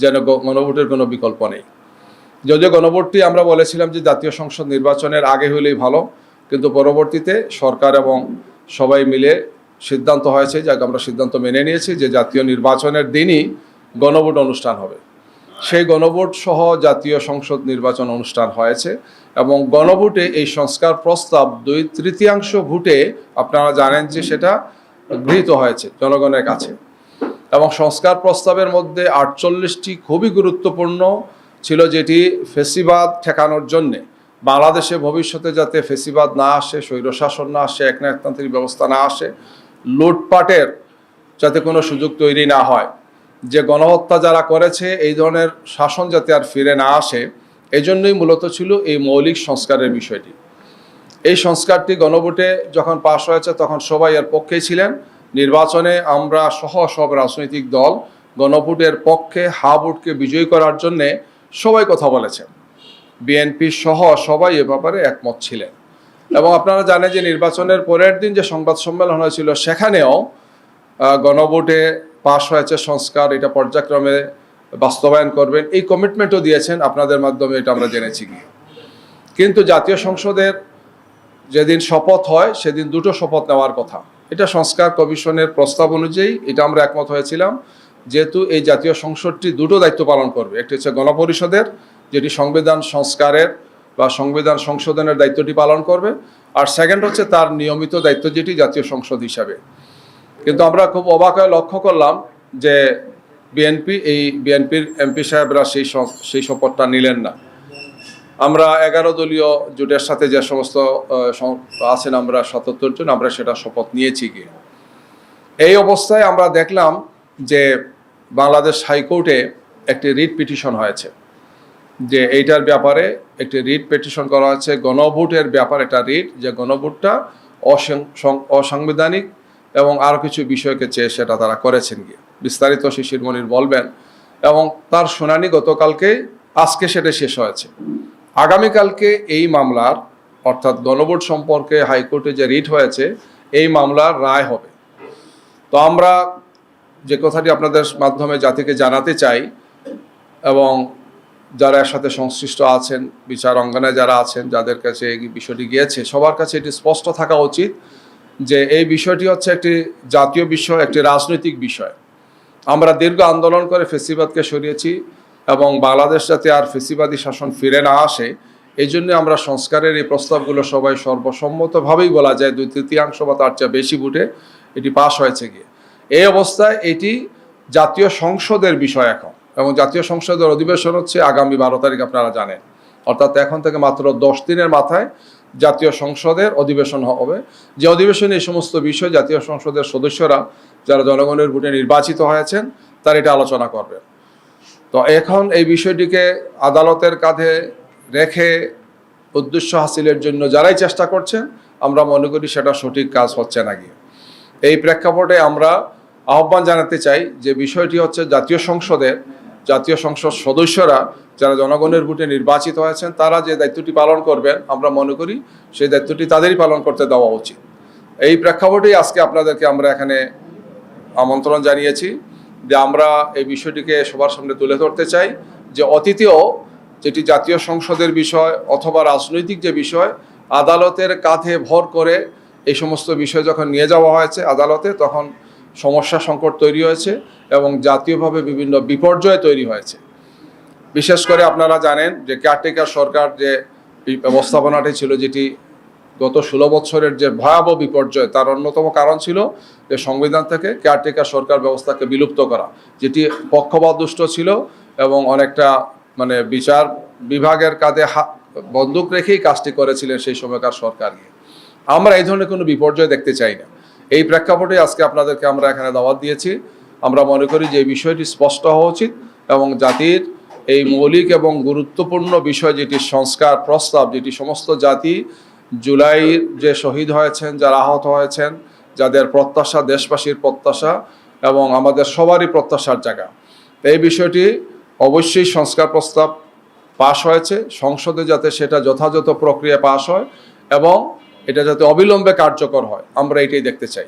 যেন গণভোটের কোনো বিকল্প নেই। যদিও গণভোটটি আমরা বলেছিলাম যে জাতীয় সংসদ নির্বাচনের আগে হলেই ভালো, কিন্তু পরবর্তীতে সরকার এবং সবাই মিলে সিদ্ধান্ত হয়েছে, যাকে আমরা সিদ্ধান্ত মেনে নিয়েছি যে জাতীয় নির্বাচনের দিনই গণভোট অনুষ্ঠান হবে। সেই গণভোট সহ জাতীয় সংসদ নির্বাচন অনুষ্ঠান হয়েছে এবং গণভোটে এই সংস্কার প্রস্তাব 2/3 ভোটে আপনারা জানেন যে সেটা গৃহীত হয়েছে জনগণের কাছে। এবং সংস্কার প্রস্তাবের মধ্যে 48টি খুবই গুরুত্বপূর্ণ ছিল, যেটি ফেসিবাদ ঠেকানোর জন্যে, বাংলাদেশে ভবিষ্যতে যাতে ফেসিবাদ না আসে, স্বৈরশাসন না আসে, একনায়কতান্ত্রিক ব্যবস্থা না আসে, লুটপাটের যাতে কোনো সুযোগ তৈরি না হয়, যে গণহত্যা যারা করেছে এই ধরনের শাসন যাতে আর ফিরে না আসে, এই জন্যই মূলত ছিল এই মৌলিক সংস্কারের বিষয়টি। এই সংস্কারটি গণভোটে যখন পাশ হয়েছে তখন সবাই এর পক্ষেই ছিলেন। নির্বাচনে আমরা সহ সব রাজনৈতিক দল গণভোটের পক্ষে হা ভোটকে বিজয়ী করার জন্যে সবাই কথা বলেছেন। বিএনপি সহ সবাই এ ব্যাপারে একমত ছিলেন। এবং আপনারা জানেন যে নির্বাচনের পরের দিন যে সংবাদ সম্মেলন হয়েছিল সেখানেও গণভোটে পাশ হয়েছে সংস্কার, এটা পর্যায়ক্রমে বাস্তবায়ন করবেন এই কমিটমেন্টও দিয়েছেন আপনাদের মাধ্যমে, এটা আমরা জেনেছি কি। কিন্তু জাতীয় সংসদের যেদিন শপথ হয় সেদিন দুটো শপথ নেওয়ার কথা, এটা সংস্কার কমিশনের প্রস্তাব অনুযায়ী এটা আমরা একমত হয়েছিলাম। যেহেতু এই জাতীয় সংসদটি দুটো দায়িত্ব পালন করবে, একটি হচ্ছে গণপরিষদের, যেটি সংবিধান সংস্কারের বা সংবিধান সংশোধনের দায়িত্বটি পালন করবে, আর সেকেন্ড হচ্ছে তার নিয়মিত দায়িত্ব যেটি জাতীয় সংসদ হিসাবে। কিন্তু আমরা খুব অবাক হয়ে লক্ষ্য করলাম যে বিএনপির এমপি সাহেবরা সেই শপথটা নিলেন না। আমরা 11 দলীয় জোটের সাথে যে সমস্ত আছেন আমরা 77 জন, আমরা সেটা শপথ নিয়েছি গিয়ে। এই অবস্থায় আমরা দেখলাম যে বাংলাদেশ হাইকোর্টে একটি রিট পিটিশন হয়েছে, যে এইটার ব্যাপারে একটি রিট পিটিশন করা হয়েছে গণভোটের ব্যাপারে, একটা রিট, যে গণভোটটা অসাংবিধানিক এবং আরও কিছু বিষয়কে চেয়ে সেটা তারা করেছেন গিয়ে। বিস্তারিত শিশির মনির বলবেন। এবং তার শুনানি গতকালকে, আজকে সেটা শেষ হয়েছে। আগামীকালকে এই মামলার, অর্থাৎ গণভোট সম্পর্কে হাইকোর্টে যে রিট হয়েছে এই মামলার রায় হবে। তো আমরা যে কথাটি আপনাদের মাধ্যমে জাতিকে জানাতে চাই এবং যারা এর সাথে সংশ্লিষ্ট আছেন, বিচার অঙ্গনে যারা আছেন, যাদের কাছে এই বিষয়টি গিয়েছে, সবার কাছে এটি স্পষ্ট থাকা উচিত যে এই বিষয়টি হচ্ছে একটি জাতীয় বিষয়, একটি রাজনৈতিক বিষয়। আমরা দীর্ঘ আন্দোলন করে ফেসিবাদকে সরিয়েছি এবং বাংলাদেশ যাতে আর ফেসিবাদী শাসন ফিরে না আসে এই জন্য আমরা সংস্কারের এই প্রস্তাবগুলো সবাই সর্বসম্মতভাবেই বলা যায় 2/3 বা তার চেয়ে বেশি ভোটে এটি পাশ হয়েছে গিয়ে। এই অবস্থায় এটি জাতীয় সংসদের বিষয় এখন, এবং জাতীয় সংসদের অধিবেশন হচ্ছে আগামী 12 তারিখ, আপনারা জানেন। অর্থাৎ এখন থেকে মাত্র 10 দিনের মাথায় জাতীয় সংসদের অধিবেশন হবে, যে অধিবেশনে এই সমস্ত বিষয় জাতীয় সংসদের সদস্যরা যারা জনগণের ভোটে নির্বাচিত হয়েছেন তারা এটা আলোচনা করবেন। তো এখন এই বিষয়টিকে আদালতের কাঁধে রেখে উদ্দেশ্য হাসিলের জন্য যারাই চেষ্টা করছেন, আমরা মনে করি সেটা সঠিক কাজ হচ্ছে না গিয়ে। এই প্রেক্ষাপটে আমরা আহ্বান জানাতে চাই যে বিষয়টি হচ্ছে জাতীয় সংসদ সদস্যরা যারা জনগণের ভোটে নির্বাচিত হয়েছেন তারা যে দায়িত্বটি পালন করবেন, আমরা মনে করি সেই দায়িত্বটি তাদেরই পালন করতে দেওয়া উচিত। এই প্রেক্ষাপটেই আজকে আপনাদেরকে আমরা এখানে আমন্ত্রণ জানিয়েছি যে আমরা এই বিষয়টিকে সবার সামনে তুলে ধরতে চাই যে অতীতেও যেটি জাতীয় সংসদের বিষয় অথবা রাজনৈতিক যে বিষয়, আদালতের কাঁধে ভর করে এই সমস্ত বিষয় যখন নিয়ে যাওয়া হয়েছে আদালতে, তখন সমস্যা সংকট তৈরি হয়েছে এবং জাতীয়ভাবে বিভিন্ন বিপর্যয় তৈরি হয়েছে। বিশেষ করে আপনারা জানেন যে কেয়ারটেকার সরকার যে ব্যবস্থাপনাটি ছিল, যেটি গত 16 বছরের যে ভয়াবহ বিপর্যয়, তার অন্যতম কারণ ছিল যে সংবিধান থেকে কেয়ারটেকার সরকার ব্যবস্থাকে বিলুপ্ত করা, যেটি পক্ষপাতদুষ্ট ছিল এবং অনেকটা বিচার বিভাগের কাঁধে বন্দুক রেখেই কাজটি করেছিলেন সেই সময়কার সরকার। আমরা এই ধরনের কোনো বিপর্যয় দেখতে চাই না। এই প্রেক্ষাপটে আজকে আপনাদেরকে আমরা এখানে দাওয়াত দিয়েছি। আমরা মনে করি যে এই বিষয়টি স্পষ্ট হওয়া উচিত এবং জাতির এই মৌলিক এবং গুরুত্বপূর্ণ বিষয় যেটি সংস্কার প্রস্তাব, যেটি সমস্ত জাতি জুলাইয়ের যে শহীদ হয়েছেন, যারা আহত হয়েছেন, যাদের প্রত্যাশা, দেশবাসীর প্রত্যাশা এবং আমাদের সবারই প্রত্যাশার জায়গা, এই বিষয়টি অবশ্যই সংস্কার প্রস্তাব পাশ হয়েছে, সংসদে যাতে সেটা যথাযথ প্রক্রিয়া পাশ হয় এবং এটা যাতে অবিলম্বে কার্যকর হয়, আমরা এটাই দেখতে চাই।